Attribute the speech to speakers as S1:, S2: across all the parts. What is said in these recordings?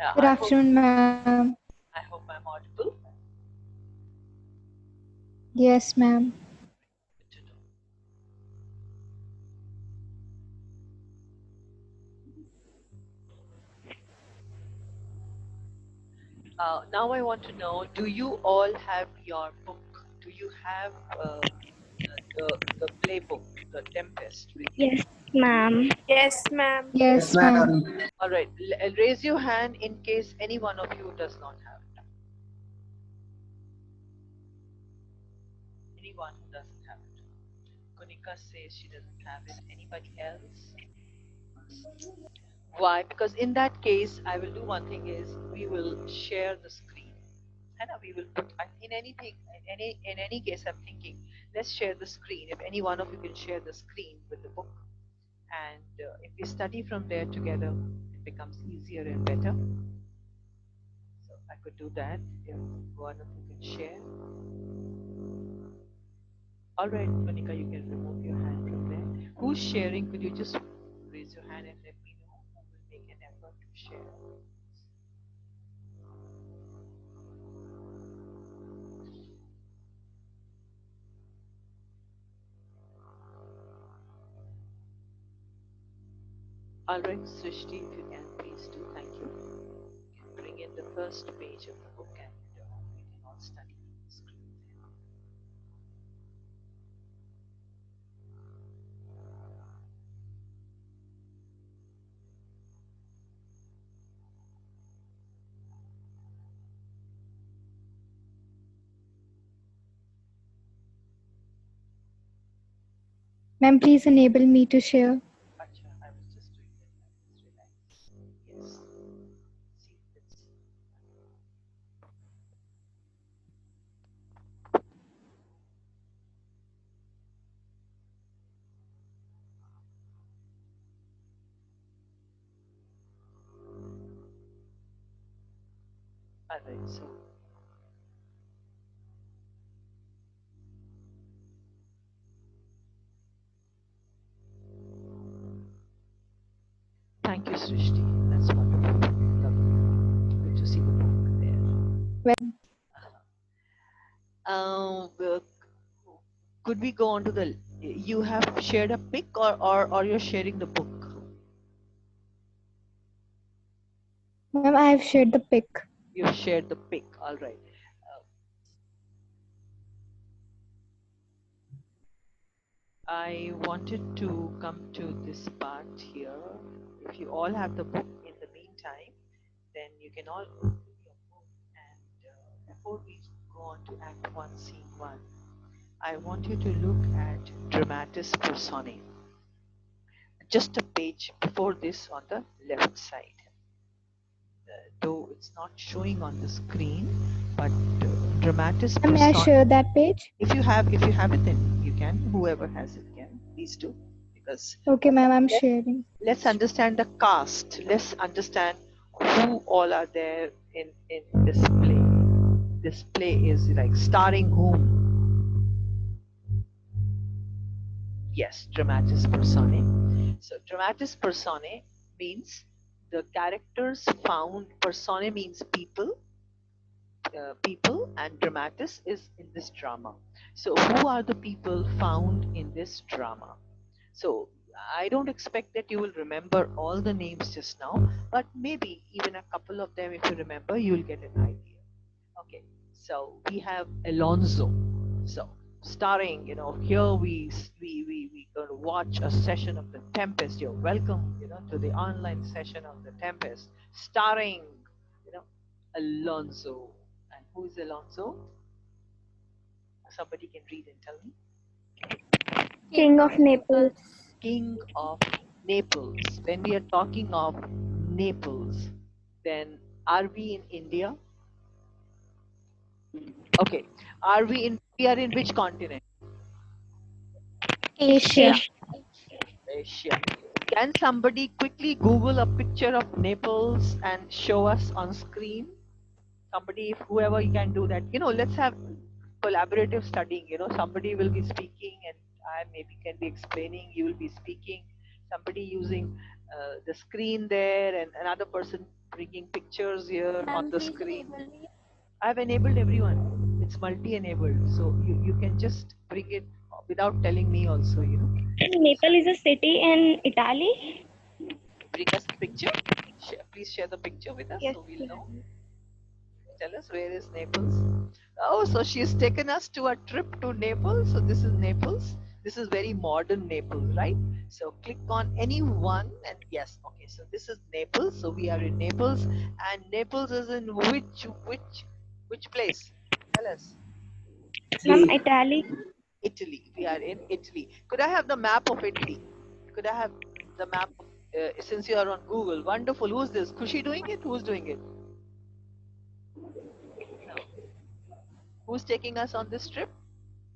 S1: Yeah,
S2: Good afternoon, ma'am.
S1: I hope I'm audible.
S2: Yes, ma'am.
S1: Good to know. Now I want to know, do you all have your book? Do you have the playbook, the Tempest with you?
S3: Yes, ma'am.
S4: Yes, ma'am.
S2: Yes, ma'am.
S1: All right, raise your hand in case any one of you does not have it. Anyone who doesn't have it. Kunika says she doesn't have it. Anybody else? Why? Because in that case, I will do one thing is we will share the screen. And we will put in anything, in any case, I'm thinking, let's share the screen. If any one of you can share the screen with the book, and if we study from there together, it becomes easier and better. So I could do that if one of you can share. All right, Monica, you can remove your hand from there. Who's sharing? Could you just raise your hand and let me know who will make an effort to share? All right, Srishti, if you can, please do. Thank you. Bring in the first page of the book and we can all study the screen.
S2: Ma'am, please enable me to share.
S1: Acha, I was just doing that. Just relax. Yes. See, it's all right. So, thank you, Srishti. That's wonderful. Lovely. Good to see the book there.
S2: Well,
S1: Well, could we go on to the? You have shared a pic, or you're sharing the book?
S2: ma'am, I have shared the pic.
S1: You've shared the pic. All right. I wanted to come to this part here. If you all have the book in the meantime, then you can all open your book. And before we go on to Act 1, Scene 1, I want you to look at Dramatis Personae. Just a page before this on the left side. Though it's not showing on the screen, but Dramatis
S2: Ma'am, may I
S1: Personae.
S2: share that page?
S1: If you have it, then you can. Whoever has it can. Please do, because
S2: Okay, ma'am, I'm sharing.
S1: let's understand the cast. Let's understand who all are there in this play. This play is like starring whom? Yes, Dramatis Personae. So Dramatis Personae means the characters found. Personae means people. People, and Dramatis is in this drama. So who are the people found in this drama? So I don't expect that you will remember all the names just now, but maybe even a couple of them, if you remember, you will get an idea. Okay, so we have Alonso. So starring, here we going to watch a session of the Tempest. You're welcome, to the online session of the Tempest, starring, Alonso. And who is Alonso? Somebody can read and tell me.
S3: King of Naples.
S1: King of Naples. When we are talking of Naples, then are we in India? Okay. We are in which continent?
S3: Asia.
S1: Asia. Can somebody quickly Google a picture of Naples and show us on screen? Somebody, if whoever you can do that, let's have collaborative studying. Somebody will be speaking and I maybe can be explaining, you will be speaking. Somebody using the screen there, and another person bringing pictures here on the screen. I've enabled everyone. It's multi-enabled, so you can just bring it without telling me also, you know.
S3: Nepal is a city in Italy.
S1: Bring us the picture. Please share the picture with us
S3: Yes.
S1: so we'll know. Tell us, where is Naples? Oh, so she's taken us to a trip to Naples. So this is Naples. This is very modern Naples, right? So click on any one, and yes, okay. So this is Naples. So we are in Naples, and Naples is in which place? Tell us.
S3: Ma'am, Italy.
S1: Italy. We are in Italy. Could I have the map of Italy? Could I have the map? Since you are on Google, wonderful. Who's this? Kushi doing it? Who's doing it? No. Who's taking us on this trip?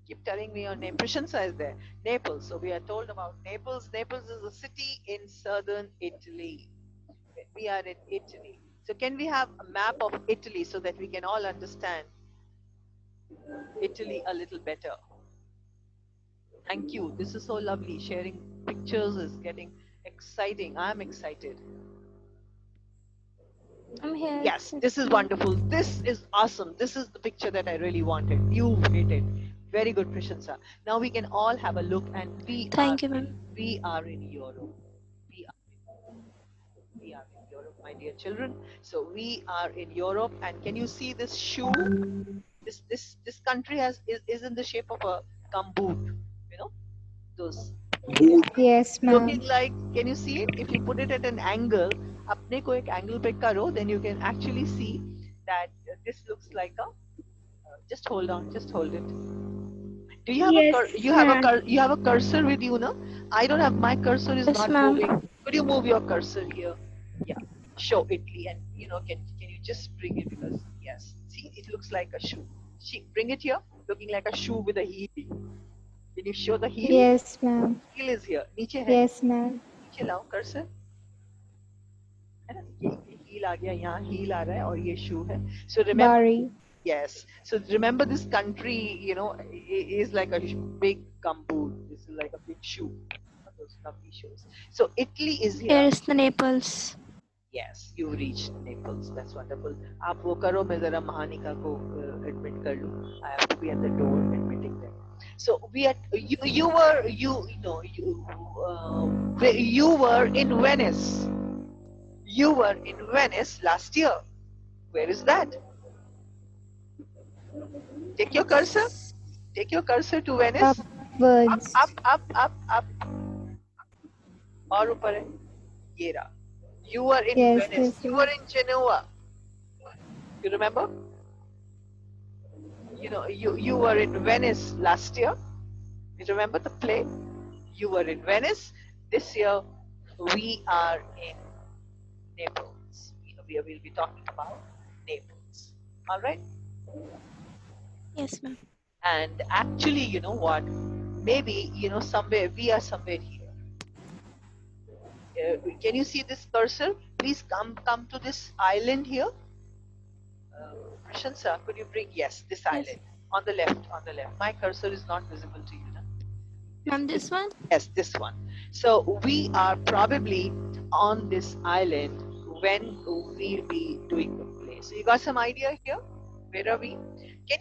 S1: Keep telling me your name. Prashansa is there. Naples. So we are told about Naples. Naples is a city in southern Italy. We are in Italy. So can we have a map of Italy so that we can all understand Italy a little better? Thank you. This is so lovely. Sharing pictures is getting exciting. I'm excited.
S3: I'm here.
S1: Yes, this is wonderful. This is awesome. This is the picture that I really wanted. You've hit it. Very good, Prashansa. Now we can all have a look, and
S3: Thank you, ma'am.
S1: we are in Europe. We are we are in Europe, my dear children. So we are in Europe, and can you see this shoe? This country is in the shape of a gumboot. You know those.
S2: Yes, ma'am.
S1: Looking like, can you see it? If you put it at an angle, अपने को एक angle पे करो, then you can actually see that this looks like a. Just hold on, just hold it. Do you have
S3: Yes, ma'am.
S1: you have a cursor with you, no? I don't have, my cursor is
S3: Yes,
S1: not
S3: ma'am.
S1: moving. Could you move your cursor here? Yeah. Show Italy, and can you just bring it, because yes, see, it looks like a shoe. See, bring it here, looking like a shoe with a heel. Can you show the heel?
S2: Yes, ma'am.
S1: Heel is here. नीचे है.
S2: Yes, ma'am.
S1: नीचे लाओ cursor. है ना, ये heel आ गया, यहाँ heel आ रहा है, और ये shoe है. So remember,
S2: Bari.
S1: yes. So remember, this country, is like a big gumboot. This is like a big shoe. Those lovely shoes. So Italy is here.
S3: Here is the Naples.
S1: Yes, you reached Naples. That's wonderful. आप वो करो, मैं जरा महानिका को admit कर लूँ. I have to be at the door admitting them. So we are you were in Venice. You were in Venice last year. Where is that? Take your cursor. Take your cursor to Venice.
S2: Upwards.
S1: Up. और ऊपर है. ये रहा. You were in
S2: Yes,
S1: Venice.
S2: yes,
S1: You
S2: yes.
S1: were in Genoa. You remember? You were in Venice last year. You remember the play? You were in Venice. This year, we are in Naples. We will be talking about Naples. All right?
S3: Yes, ma'am.
S1: And actually, you know what? Maybe, somewhere, we are somewhere here. Can you see this cursor? Please come to this island here. Prashansa, could you bring, yes, this island. On the left. My cursor is not visible to you. No?
S3: Ma'am, this one?
S1: Yes, this one. So we are probably on this island when we'll be doing the play. So you got some idea here? Where are we? Can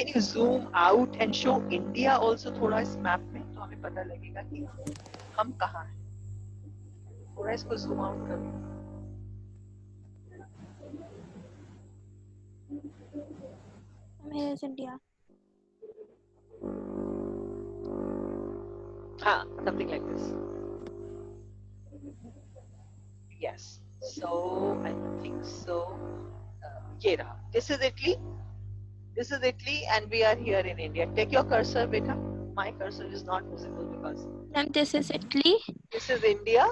S1: you zoom out and show India also थोड़ा इस map में, तो हमें पता लगेगा कि हम कहाँ हैं. थोड़ा इसको zoom out करो.
S3: Here is India.
S1: Something like this. Yes. So I think so. ये रहा. This is Italy. This is Italy, and we are here in India. Take your cursor, beta. My cursor is not visible because
S3: Ma'am, this is Italy.
S1: this is India,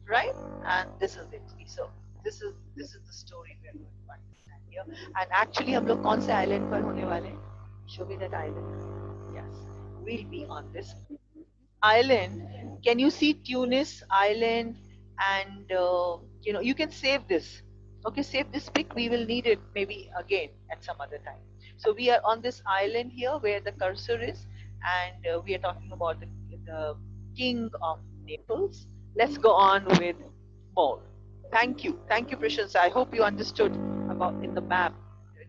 S1: right? And this is Italy. So this is the story we are going to understand here. And actually, हम लोग कौन से island पर होने वाले हैं? Show me that island. Yes, we'll be on this island. Can you see Tunis Island? And you can save this. Okay, save this pic. We will need it maybe again at some other time. So we are on this island here where the cursor is, and we are talking about the king of Naples. Let's go on with more. Thank you, Prashansa. I hope you understood about in the map.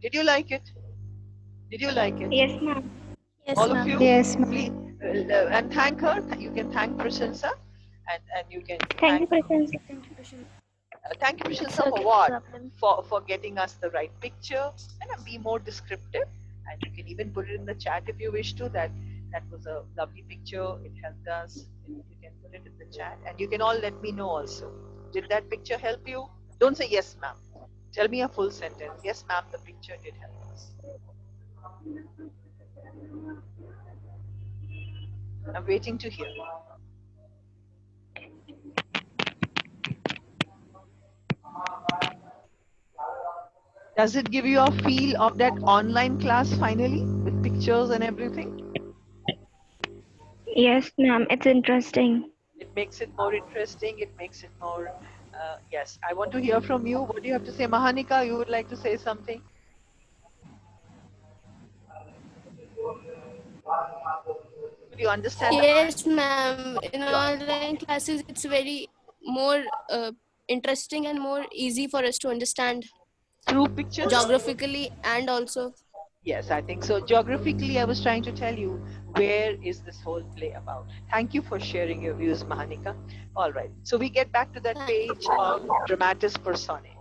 S1: Did you like it? Did you like it?
S4: Yes, ma'am.
S3: Yes,
S1: All of you,
S3: ma'am.
S2: Yes,
S1: please,
S2: ma'am.
S1: and thank her. You can thank Prashansa, and you can
S4: Thank you,
S1: thank
S4: Prashansa.
S1: thank you,
S3: It's
S1: Prashansa, for
S3: okay, no
S1: what?
S3: problem.
S1: For getting us the right picture and be more descriptive. And you can even put it in the chat if you wish to. That was a lovely picture. It helped us. You can put it in the chat, and you can all let me know also. Did that picture help you? Don't say yes, ma'am. Tell me a full sentence. Yes, ma'am. The picture did help us. I'm waiting to hear. Does it give you a feel of that online class finally with pictures and everything?
S4: Yes, ma'am. It's interesting.
S1: It makes it more interesting. It makes it more. Yes, I want to hear from you. What do you have to say, Mahanika? You would like to say something? Could you understand?
S5: Yes, ma'am. In online classes, it's very more interesting and more easy for us to understand
S1: Through pictures?
S5: geographically and also.
S1: Yes, I think so. Geographically, I was trying to tell you where is this whole play about. Thank you for sharing your views, Mahanika. All right. So we get back to that
S5: Thank
S1: page of Dramatis Personae.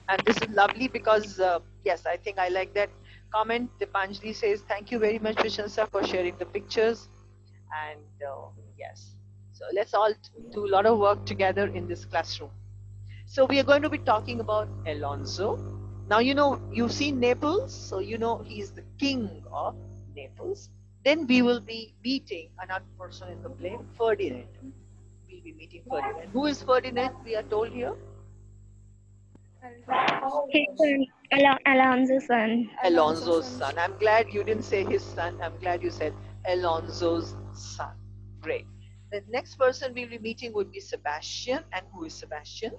S1: And this is lovely because, yes, I think I like that comment. Deepanjali says, thank you very much, Prashansa, for sharing the pictures. And yes, so let's all do a lot of work together in this classroom. So we are going to be talking about Alonso. Now, you know, you've seen Naples, so you know he's the king of Naples. Then we will be meeting another person in the play, Ferdinand. We'll be meeting Ferdinand. Who is Ferdinand, we are told here?
S4: His son, Alonso's son.
S1: Alonso's son. I'm glad you didn't say his son. I'm glad you said Alonso's son. Great. The next person we'll be meeting would be Sebastian. And who is Sebastian?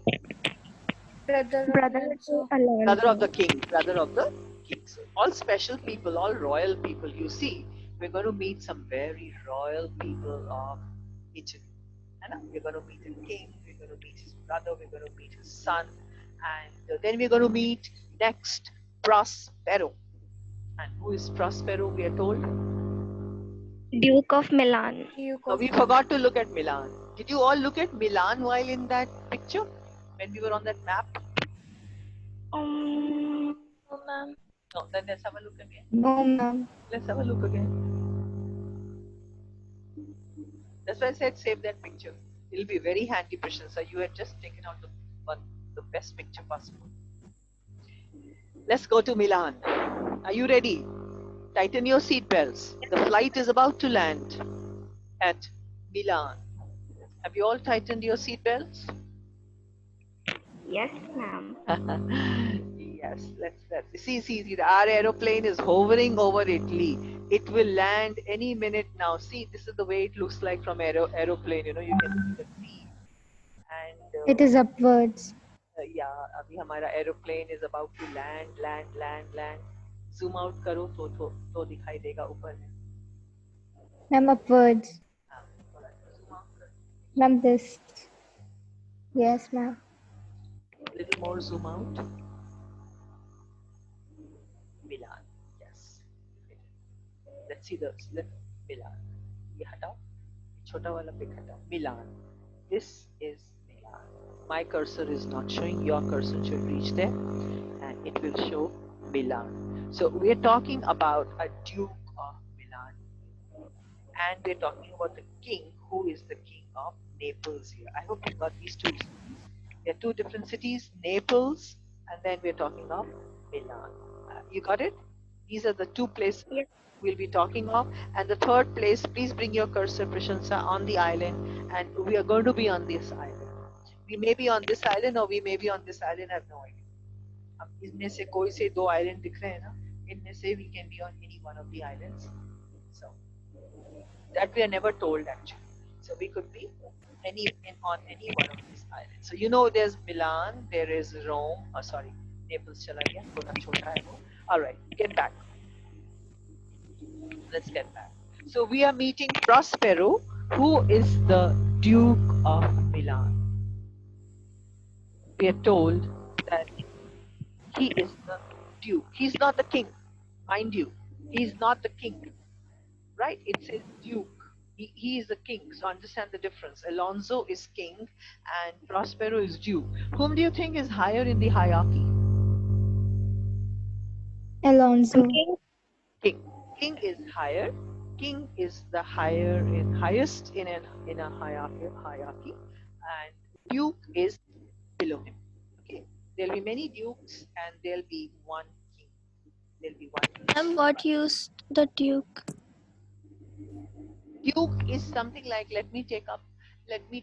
S4: Brother to
S1: Brother of
S4: Alonso.
S1: the king. Brother of the king. So all special people, all royal people. You see, we're going to meet some very royal people of Italy. And we're going to meet the king. We're going to meet his brother. We're going to meet his son. And then we're going to meet next Prospero. And who is Prospero, we are told?
S4: Duke of Milan.
S1: No, we forgot to look at Milan. Did you all look at Milan while in that picture? When we were on that map?
S3: No, ma'am.
S1: No, then let's have a look again.
S2: No, ma'am.
S1: Let's have a look again. That's why I said save that picture. It'll be very handy, Prashansa. You had just taken out the best picture possible. Let's go to Milan. Are you ready? Tighten your seatbelts. The flight is about to land at Milan. Have you all tightened your seatbelts?
S4: Yes, ma'am.
S1: Yes, let's see. Our aeroplane is hovering over Italy. It will land any minute now. See, this is the way it looks like from aeroplane. You know, you can see. And
S2: It is upwards.
S1: yeah, अभी हमारा aeroplane is about to land. Zoom out करो तो दिखाई देगा ऊपर में.
S2: Ma'am, upwards.
S1: हाँ, थोड़ा zoom out करो.
S2: Ma'am, this. Yes, ma'am.
S1: Little more zoom out. Milan. Yes. Let's see the slip. Milan. ये हटाओ. छोटा वाला pic हटाओ. Milan. This is Milan. My cursor is not showing. Your cursor should reach there, and it will show Milan. So we are talking about a Duke of Milan, and we're talking about the king, who is the king of Naples here. I hope you got these two cities. There are two different cities, Naples, and then we're talking of Milan. You got it? These are the two places
S4: Yes.
S1: we'll be talking of. And the third place, please bring your cursor, Prashansa, on the island, and we are going to be on this island. We may be on this island or we may be on this island, I have no idea. अब इनमें से कोई से दो island दिख रहे हैं ना, इनमें से we can be on any one of the islands. So that we are never told actually. So we could be on any one of these islands. So you know there's Milan, there is Rome, sorry, Naples chala gaya, thoda chota hai wo. All right, get back. Let's get back. So we are meeting Prospero. Who is the Duke of Milan? We are told that he is the Duke. He's not the king, mind you. He's not the king, right? It says Duke. He is the king. So understand the difference. Alonso is king and Prospero is Duke. Whom do you think is higher in the hierarchy?
S2: Alonso.
S4: King.
S1: King. King is higher. King is the highest in a hierarchy, and Duke is below him. Okay. There'll be many dukes and there'll be one king. There'll be one king.
S3: Ma'am, what used the Duke?
S1: Duke is something like, let me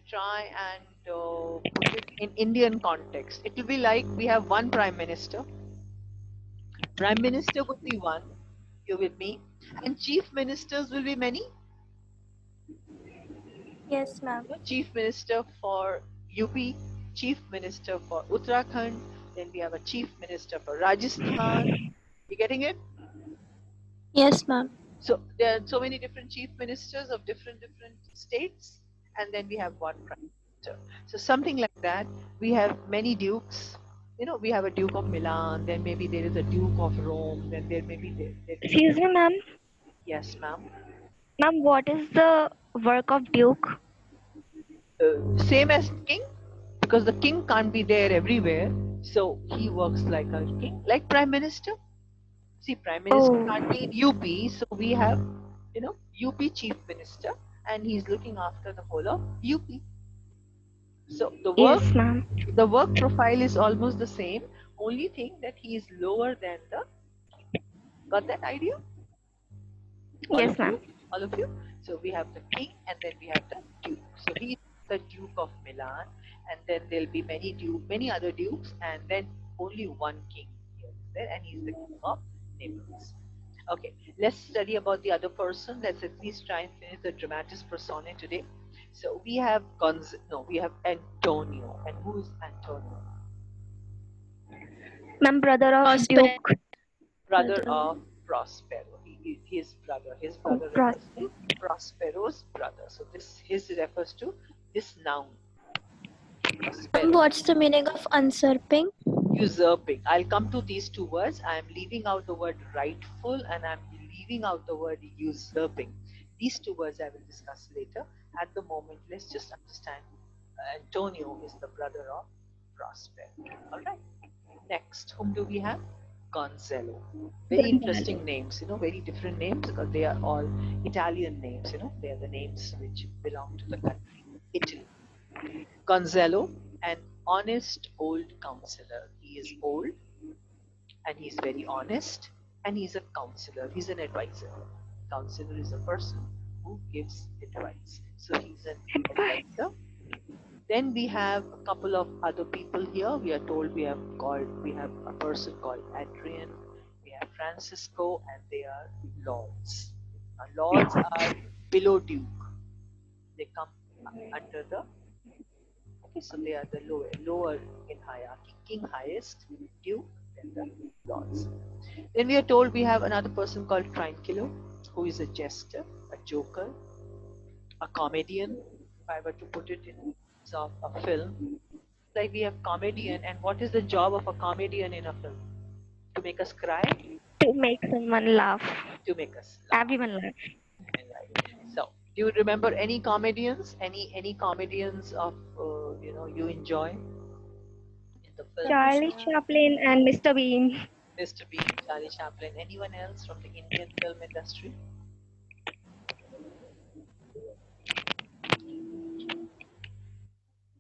S1: try and put it in Indian context. It will be like we have one prime minister. Prime minister would be one. You're with me? And chief ministers will be many.
S3: Yes, ma'am.
S1: Chief minister for UP, chief minister for Uttarakhand, then we have a chief minister for Rajasthan. You getting it?
S3: Yes, ma'am.
S1: So there are so many different chief ministers of different states, and then we have one prime minister. So something like that. We have many dukes. You know, we have a Duke of Milan, then maybe there is a Duke of Rome, then there may be
S4: Excuse me, ma'am.
S1: yes, ma'am.
S4: Ma'am, what is the work of Duke?
S1: Same as king, because the king can't be there everywhere, so he works like a king, like prime minister. See, prime minister can't be in UP, so we have, UP chief minister, and he's looking after the whole of UP. So
S4: Yes, ma'am.
S1: the work profile is almost the same. Only thing that he is lower than the king. Got that idea?
S4: Yes, ma'am.
S1: All of you. So we have the king, and then we have the duke. So he is the Duke of Milan, and then there'll be many other dukes, and then only one king here is there, and he's the king of Naples. Okay, let's study about the other person. Let's at least try and finish the Dramatis Personae today. So we have we have Antonio. And who is Antonio?
S4: Ma'am, brother of
S3: Prospero.
S4: Duke.
S1: Brother of Prospero. His brother. His
S4: Oh,
S1: brother refers to Prospero's brother. So his refers to this noun. Prospero.
S3: Ma'am, what's the meaning of usurping?
S1: Usurping. I'll come to these two words. I am leaving out the word rightful and I'm leaving out the word usurping. These two words I will discuss later. At the moment, let's just understand Antonio is the brother of Prospero. All right. Next, whom do we have? Gonzalo. Very interesting names, very different names because they are all Italian names, they are the names which belong to the country, Italy. Gonzalo, an honest old counselor. He is old and he's very honest and he's a counselor. He's an advisor. Counselor is a person who gives advice. So he's an advisor. Then we have a couple of other people here. We are told we have a person called Adrian, we have Francisco, and they are lords. Now, lords are below duke. They come under so they are the lower in hierarchy. King highest, duke, then the lords. Then we are told we have another person called Tranquillo, who is a jester, a joker, a comedian, if I were to put it in terms of a film. Like we have comedian, and what is the job of a comedian in a film? To make us cry?
S4: To make someone laugh.
S1: To make us laugh.
S4: Everyone laugh.
S1: Right. So, do you remember any comedians? Any comedians of you enjoy in the film?
S4: Charlie Chaplin and Mr. Bean.
S1: Mr. Bean, Charlie Chaplin. Anyone else from the Indian film industry?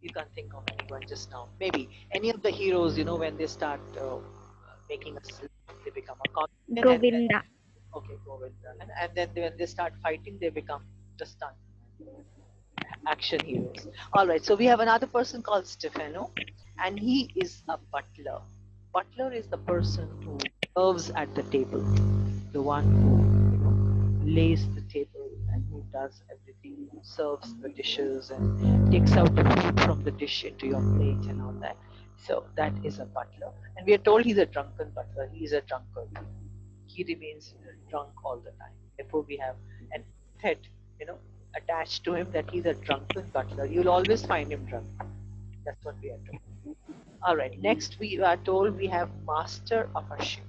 S1: You can't think of anyone just now. Maybe any of the heroes, when they start making us laugh, they become a comedian.
S4: Govinda.
S1: Okay, Govinda. And then when they start fighting, they become the stunt action heroes. All right, so we have another person called Stefano, and he is a butler. Butler is the person who serves at the table, the one who lays the table and who does everything, who serves the dishes and takes out the food from the dish into your plate and all that. So that is a butler, and we are told he's a drunken butler. He is a drunkard. He remains drunk all the time. Therefore, we have an epithet, attached to him that he's a drunken butler. You'll always find him drunk. That's what we are told. All right. Next, we are told we have master of a ship.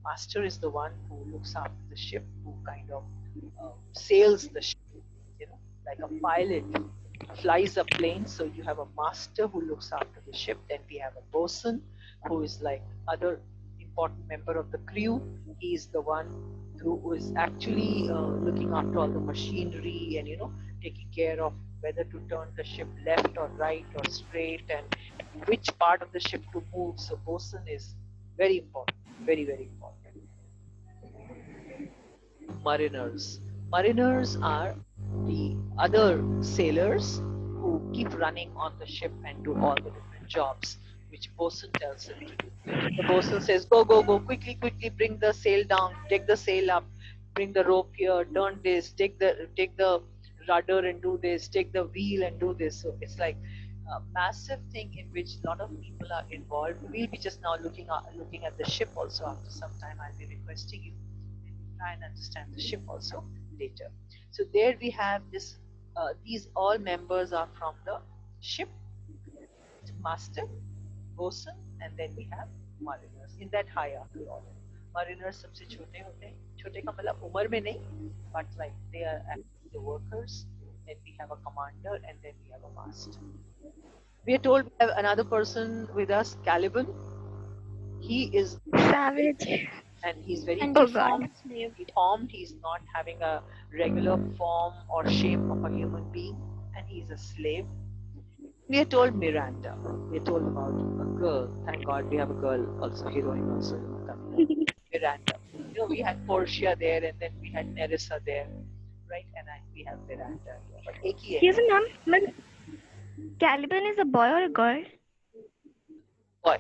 S1: Master is the one who looks after the ship, who kind of sails the ship. You know, like a pilot flies a plane. So you have a master who looks after the ship. Then we have a bosun, who is like other important member of the crew. He is the one who is actually looking after all the machinery and taking care of whether to turn the ship left or right or straight and which part of the ship to move. So bosun is very important, very very important. Mariners. Mariners are the other sailors who keep running on the ship and do all the different jobs which bosun tells him to do. The bosun says, "Go, go, go! Quickly, quickly! Bring the sail down. Take the sail up. Bring the rope here. Turn this. Take the rudder and do this. Take the wheel and do this." So it's like a massive thing in which a lot of people are involved. We'll be just now looking at the ship also. After some time, I'll be requesting you try and understand the ship also later. So there we have this. These all members are from the ship, master, bosun, and then we have mariners in that hierarchy order. Mariners सबसे छोटे होते हैं. छोटे का मतलब उम्र में नहीं, but like they are actually the workers. Then we have a commander, and then we have a master. We are told we have another person with us, Caliban. He is
S4: Savage.
S1: and he's very
S3: And
S4: Oh
S1: deformed.
S4: God.
S1: Deformed. He's not having a regular form or shape of a human being, and he's a slave. We are told Miranda. We are told about a girl. Thank God we have a girl also, heroine also coming up. Miranda. We had Portia there, and then we had Nerissa there, right? And we have Miranda here. But एक ही
S4: Excuse
S1: है.
S4: me, ma'am. But Caliban is a boy or a girl?
S1: Boy,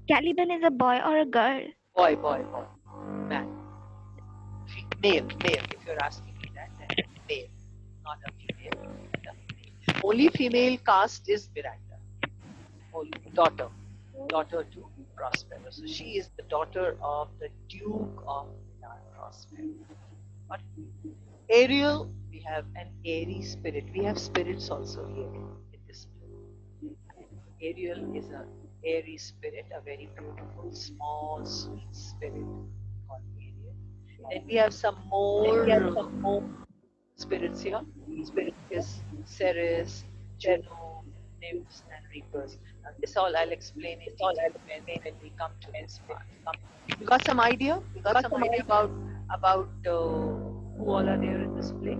S4: Caliban is a boy or a girl?
S1: boy, boy, boy, man, male, male. If you're asking me that, then male, not a female. Only female caste is Miranda. Only daughter to Prospero. So she is the daughter of the Duke of Milan, Prospero. But Ariel, we have an airy spirit. We have spirits also here in this play. Ariel is a airy spirit, a very beautiful, small, sweet spirit called Ariel. Then we have some more spirits here. Spirit is Ceres, Juno, nymphs, and reapers. Now, this all I'll explain in detail when we come to this part. You got some idea? You got some idea about who all are there in this play?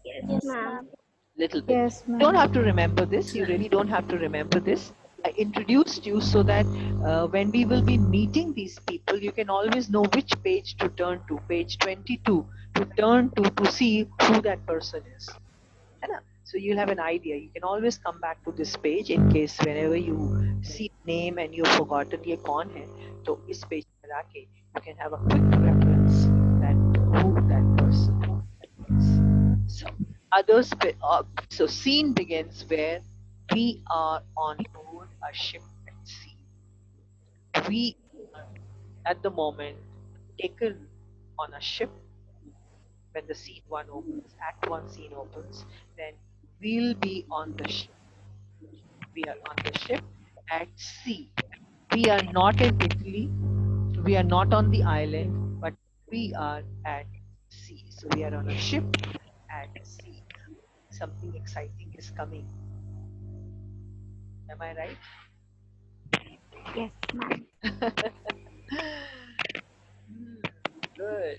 S4: Yes,
S3: Yes,
S4: ma'am.
S3: ma'am.
S1: Little bit.
S2: Yes,
S1: You don't
S2: ma'am.
S1: have to remember this. You really don't have to remember this. I introduced you so that when we will be meeting these people, you can always know which page to turn to, page 22, to turn to see who that person is. है ना? So you'll have an idea. You can always come back to this page in case whenever you see name and you've forgotten ये कौन है, तो इस page पर आके you can have a quick reference that who that person is. So so scene begins where we are on board a ship at sea. We are at the moment taken on a ship when the scene one opens, act one scene opens, then we'll be on the ship. We are on the ship at sea. We are not in Italy. We are not on the island, but we are at sea. So we are on a ship at sea. Something exciting is coming. Am I right?
S4: Yes, ma'am.
S1: Good.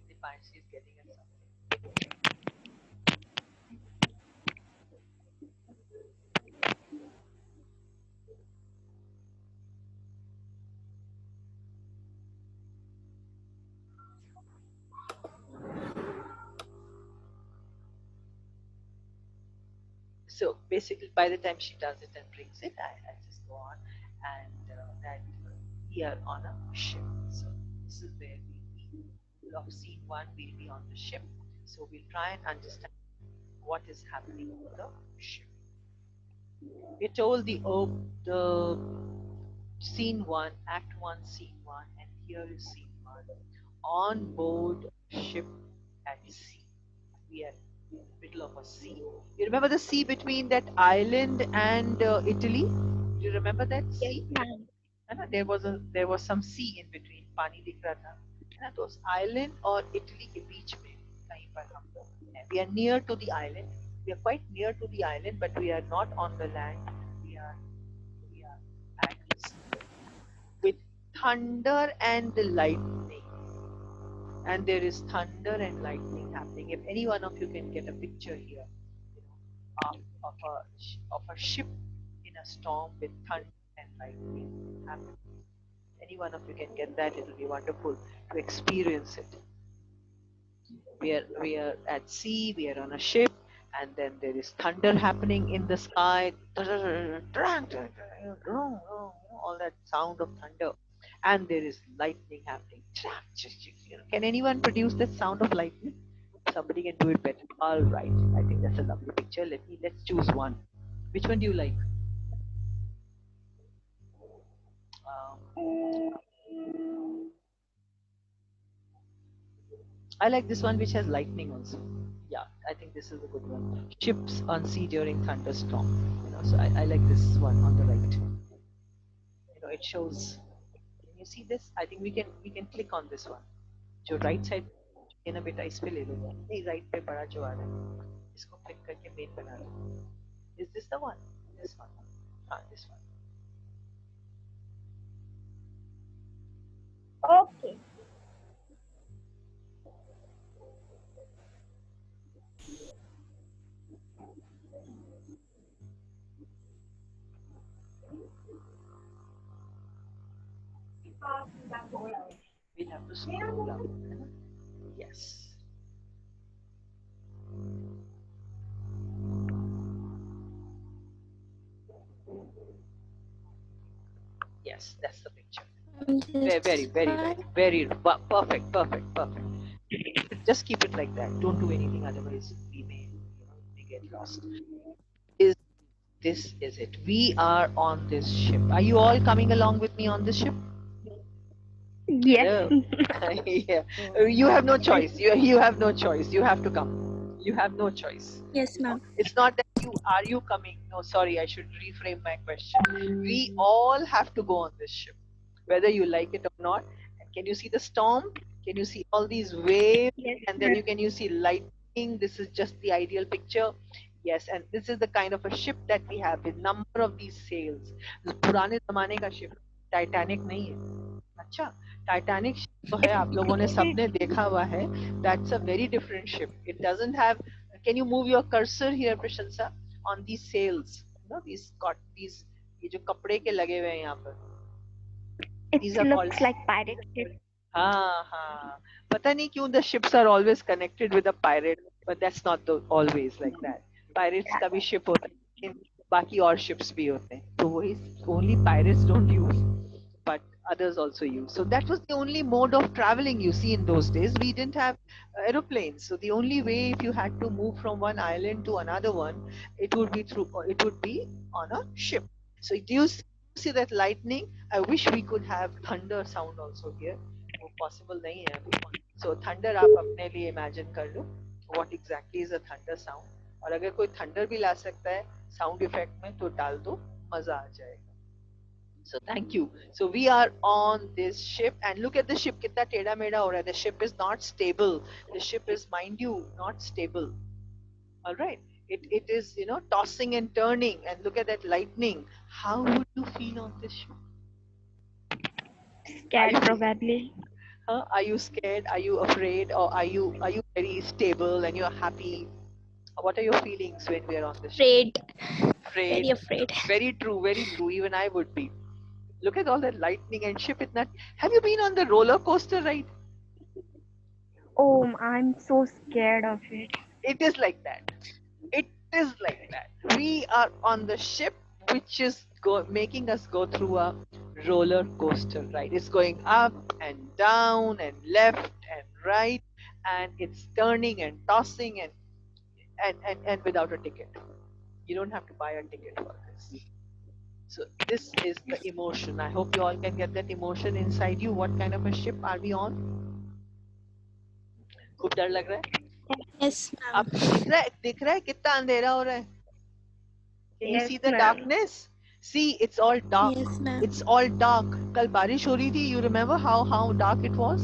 S1: Deepanjali is getting us something. So basically, by the time she does it and brings it, I just go on and that we are on a ship. So this is where we'll be. Of scene one, we'll be on the ship. So we'll try and understand what is happening on the ship. We're told the scene 1, act 1, scene 1, and here is scene 1. On board ship at sea. We are in the middle of a sea. You remember the sea between that island and Italy? Do you remember that
S4: Yes,
S1: sea?
S4: ma'am.
S1: There was some sea in between. पानी दिख रहा था है ना, तो उस island और Italy के बीच में कहीं पर हम लोग हैं. We are near to the island. We are quite near to the island, but we are not on the land. We are at the sea with thunder and lightning. And there is thunder and lightning happening. If any one of you can get a picture here, you know, of a ship in a storm with thunder and lightning happening. Any one of you can get that, it will be wonderful to experience it. We are at sea, we are on a ship, and then there is thunder happening in the sky, all that sound of thunder, and there is lightning happening. Can anyone produce that sound of lightning? Somebody can do it better. All right, I think that's a lovely picture. Let's choose one. Which one do you like? Um, I like this one which has lightning also. Yeah, I think this is a good one. Ships on sea during thunderstorm. So I like this one on the right. It shows. Can you see this? I think we can click on this one. जो right side है ना बेटा, इस पे ले लो. नहीं, right पे बड़ा जो आ रहा है, इसको click करके main बना लो. Is this the one? This one. हाँ, this one.
S4: Okay.
S1: We'll have to scroll up. Yes. Yes, that's the picture. Very perfect. Just keep it like that. Don't do anything, otherwise we may get lost. Is This is it? We are on this ship. Are you all coming along with me on this ship?
S4: Yes.
S1: Hello. Yeah. You have no choice. You have no choice. You have to come. You have no choice.
S3: Yes, ma'am.
S1: It's not that you coming. No, sorry, I should reframe my question. We all have to go on this ship, whether you like it or not. And can you see the storm? Can you see all these waves?
S4: Yes.
S1: And then can you see lightning? This is just the ideal picture. Yes, and this is the kind of a ship that we have with number of these sails. पुराने जमाने का ship, Titanic नहीं है. अच्छा, Titanic ship जो है आप लोगों ने सबने देखा हुआ है. That's a very different ship. It doesn't have. Can you move your cursor here, Prashansa, on these sails? These ये जो कपड़े के लगे हुए हैं यहाँ पर. These
S4: It
S1: are called.
S4: looks like pirate ship.
S1: हाँ. पता नहीं क्यों the ships are always connected with a pirate, but that's not always like that. Pirates का भी ship होता है, लेकिन बाकी और ships भी होते हैं. तो वही only pirates don't use, but others also use. So that was the only mode of traveling you see in those days. We didn't have aeroplanes. So the only way if you had to move from one island to another one, it would be on a ship. So do you see that lightning? I wish we could have thunder sound also here. वो possible नहीं है अभी. So thunder आप अपने लिए imagine कर लो. What exactly is a thunder sound? और अगर कोई thunder भी ला सकता है sound effect में तो डाल दो, मजा आ जाएगा. So thank you. So we are on this ship, and look at the ship. कितना टेढ़ा मेढ़ा हो रहा है. The ship is not stable. The ship is, mind you, not stable. All right. It is tossing and turning. And look at that lightning. How would you feel on this ship?
S4: Scared probably.
S1: Are you scared? Are you afraid? Or are you very stable and you're happy? What are your feelings when we are on this ship?
S3: Afraid. Very afraid.
S1: Very true. Very true. Even I would be. Look at all that lightning and ship. Have you been on the roller coaster ride?
S4: Oh, I'm so scared of it.
S1: It is like that. It is like that. We are on the ship, which is making us go through a roller coaster ride. It's going up and down and left and right, and it's turning and tossing and without a ticket. You don't have to buy a ticket for this. So this is the emotion. I hope you all can get that emotion inside you. What kind of a ship are we on? खूब डर लग रहा है?
S3: Yes, ma'am.
S1: अब दिख रहा है कितना अंधेरा हो रहा है? Can you
S4: Yes,
S1: see the
S4: ma'am.
S1: darkness? See, it's all dark.
S3: Yes, ma'am.
S1: It's all dark. कल बारिश हो रही थी. You remember how dark it was?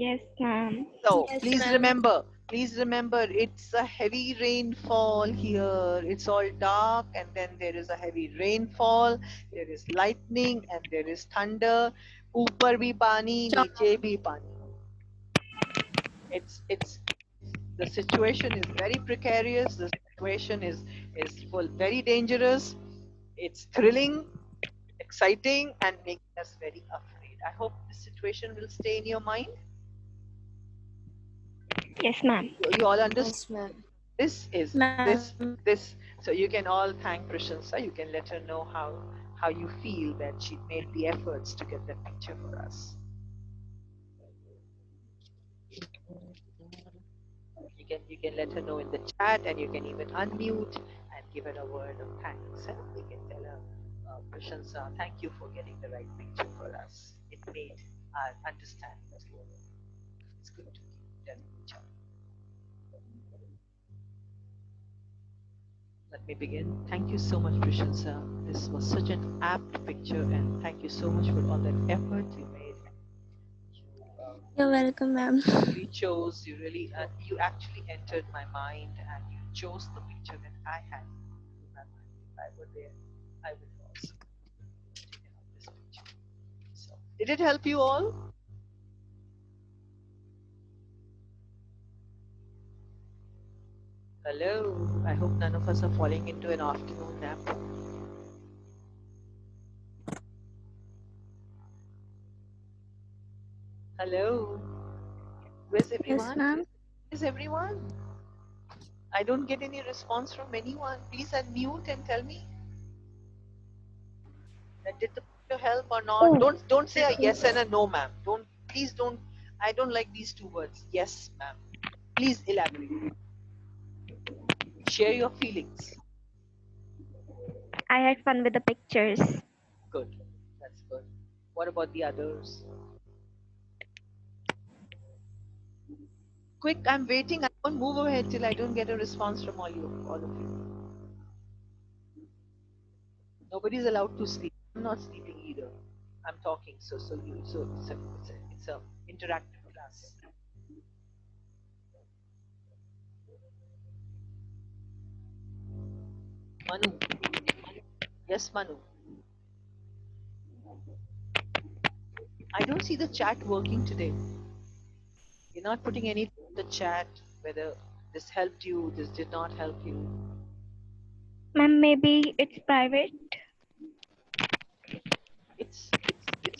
S4: Yes, ma'am.
S1: So
S3: Yes,
S1: please
S3: ma'am.
S1: remember, it's a heavy rainfall here. It's all dark, and then there is a heavy rainfall. There is lightning, and there is thunder. ऊपर भी पानी, नीचे भी पानी. It's the situation is very precarious. The situation is very dangerous. It's thrilling, exciting, and making us very afraid. I hope this situation will stay in your mind.
S4: Yes, ma'am.
S1: You all understand.
S3: Yes, ma'am.
S1: This is
S3: Ma'am.
S1: this. So you can all thank Prashansa. You can let her know how you feel that she made the efforts to get that picture for us. You can let her know in the chat, and you can even unmute and give her a word of thanks. You can tell her, Prashansa, thank you for getting the right picture for us. It made our understanding clearer. It's good to keep telling each other. Let me begin. Thank you so much, Prashansa. This was such an apt picture, and thank you so much for all that effort you made.
S3: You're welcome, ma'am.
S1: You actually entered my mind, and you chose the picture that I had in my mind. If I were there, I would have also taken out this picture. So, did it help you all? Hello. I hope none of us are falling into an afternoon nap. Hello. Where's everyone?
S3: Yes, ma'am.
S1: Where's everyone? I don't get any response from anyone. Please unmute and tell me that did the picture help or not.
S4: Oh,
S1: Don't say a yes and a no, ma'am. Please don't. I don't like these two words. Yes, ma'am. Please elaborate. Share your feelings.
S4: I had fun with the pictures.
S1: Good. That's good. What about the others? Quick, I'm waiting. I won't move ahead till I don't get a response from all of you. Nobody's allowed to sleep. I'm not sleeping either. I'm talking. So it's a interactive class. Manu. Yes, Manu. I don't see the chat working today. You're not putting anything in the chat, whether this helped you, this did not help you.
S4: Ma'am, maybe it's private.
S1: It's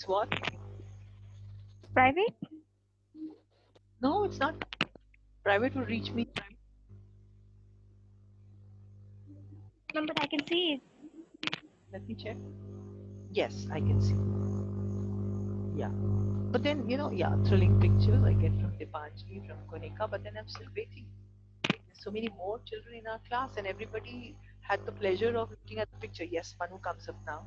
S1: what?
S4: Private?
S1: No, it's not. Private will reach me.
S4: Ma'am, but I can see it.
S1: Let me check. Yes, I can see. Yeah. But then, thrilling pictures I get from Deepanjali, from Kunika, but then I'm still waiting. There's so many more children in our class, and everybody had the pleasure of looking at the picture. Yes, Manu comes up now.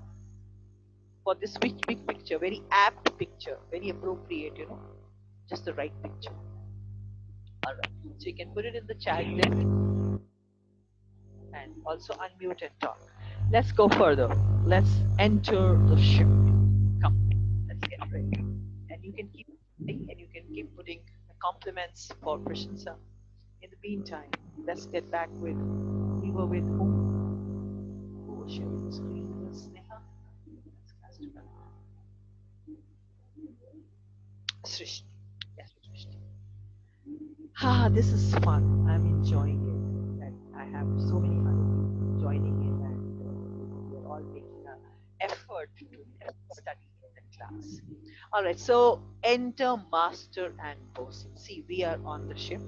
S1: For this big picture, very apt picture, very appropriate, just the right picture. Alright, so you can put it in the chat then, and also unmute and talk. Let's go further. Let's enter the ship. Come, let's get ready. And you can keep putting the compliments for Prashansa. In the meantime, let's get back with, we were with whom? Who was sharing the screen with us? Sneha? That's class to back. Srishti. Yes, Srishti. This is fun. I'm enjoying it. And I have so many other people joining in, and we're all making an effort to study in the class. All right, so enter master and bosun. See, we are on the ship,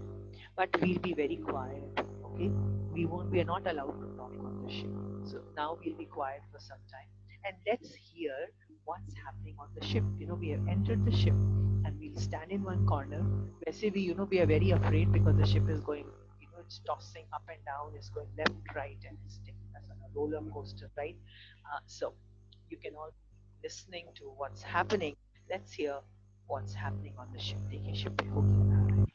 S1: but we'll be very quiet. Okay, we are not allowed to talk on the ship. So now we'll be quiet for some time, and let's hear what's happening on the ship. We have entered the ship, and we'll stand in one corner. Where we are very afraid because the ship is going, it's tossing up and down, it's going left, right, and it's taking us on a roller coaster, right? So you can all be listening to what's happening. Let's hear what's happening on the ship. देखिए ship पे हो क्या रहा है.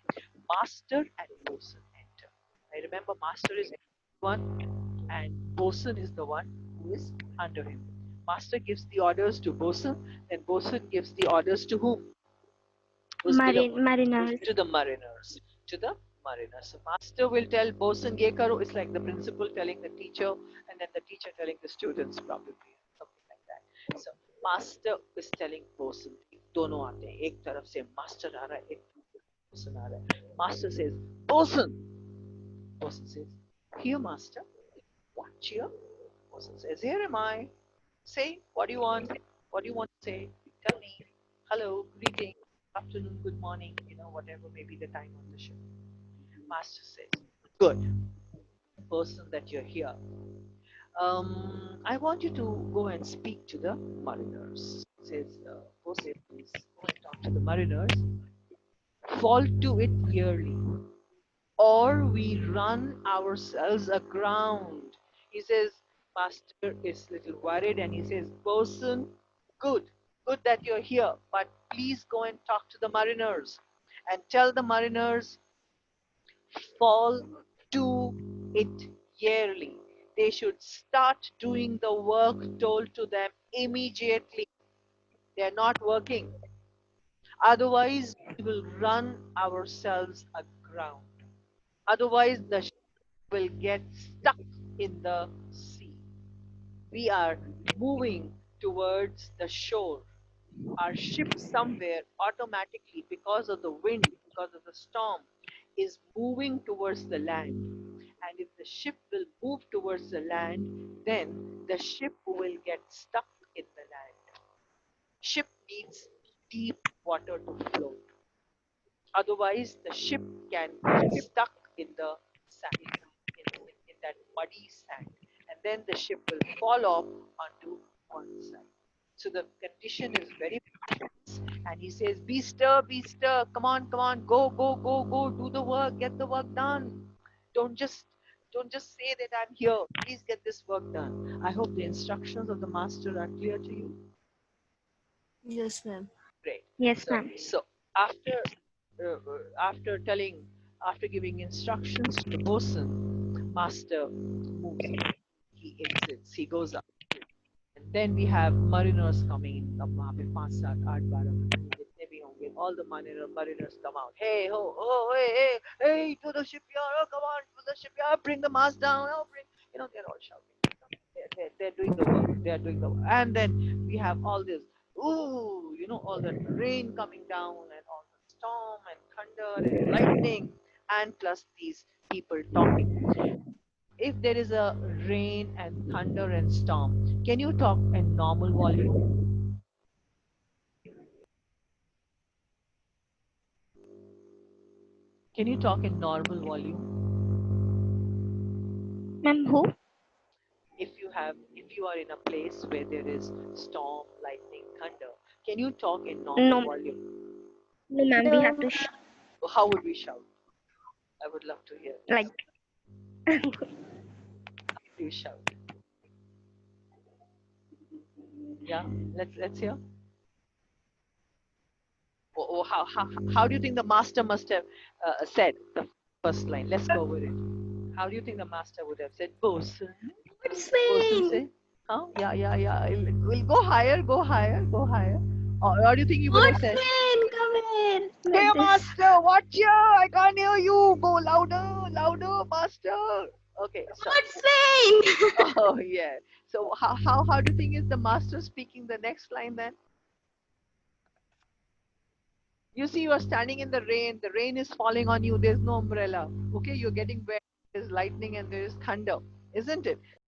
S1: Master and bosun enter. I remember master is one and bosun is the one who is under him. Master gives the orders to bosun, then bosun gives the orders to whom? Who's below?
S4: Mariners.
S1: To the mariners. To the mariners. So master will tell bosun ye karo. It's like the principal telling the teacher, and then the teacher telling the students, probably something like that. So master is telling bosun. दोनों आते हैं. एक तरफ से master आ रहा है, एक bosun आ रहा है. Master says, bosun. Bosun says, here master. What here? Bosun says, here am I. Say, what do you want? What do you want to say? Tell me. Hello, greeting, afternoon, good morning, whatever may be the time on the ship. Master says, good, person that you're here. I want you to go and speak to the mariners. Says, person, please go and talk to the mariners. Fall to it yearly, or we run ourselves aground. He says, Master is little worried and he says, Person, good, good that you're here, but please go and talk to the mariners and tell the mariners, fall to it yearly. They should start doing the work told to them immediately. They're not working. Otherwise, we will run ourselves aground. Otherwise, the ship will get stuck in the sea. We are moving towards the shore. Our ship somewhere automatically, because of the wind, because of the storm, is moving towards the land. And if the ship will move towards the land, then the ship will get stuck in the land. Ship needs deep water to float. Otherwise, the ship can get stuck in the sand, in that muddy sand, and then the ship will fall off onto one side. So the condition is very, and he says, be stir, come on, go, go, go, go, do the work, get the work done. Don't just don't just say that I'm here. Please get this work done. I hope the instructions of the master are clear to you.
S5: Yes, ma'am.
S1: Great.
S4: Yes,
S1: So,
S4: ma'am.
S1: so after telling, after giving instructions to the bosun, master moves on. He exits. He goes up. And then we have mariners coming in. अब वहाँ पे 5, 7, 8, 12 जितने भी होंगे, all the mariners come out. Hey ho, oh hey, hey, to the shipyard! Oh, come on, to the shipyard! Bring the mast down! Oh, bring! They're all shouting. They're doing the work. They're doing the work. And then we have all this, ooh, all that rain coming down and all the storm and thunder and lightning, and plus these people talking. If there is a rain and thunder and storm, can you talk in normal volume? Can you talk in normal volume?
S4: Ma'am, who?
S1: If you are in a place where there is storm, lightning, thunder, can you talk in normal
S4: No,
S1: volume?
S4: no, ma'am. We have to
S1: How would we shout? I would love to hear this.
S4: like.
S1: How do you shout? Yeah, let's hear. How do you think the master must have said the first line? Let's go with it. How do you think the master would have said, Bosun? Bosun say, huh? Yeah. We'll go higher, go higher, go higher. Or do you think you would have said,
S3: Come in.
S1: hey,
S3: Like this.
S1: master, watch here. I can't hear you. Go louder, master. Okay, so.
S3: What's
S1: Oh, yeah. So how do you think is the master speaking the next line then? You see, you are standing in the rain is falling on you, there's no umbrella. Okay, you're getting wet, there's lightning and there is thunder, isn't it?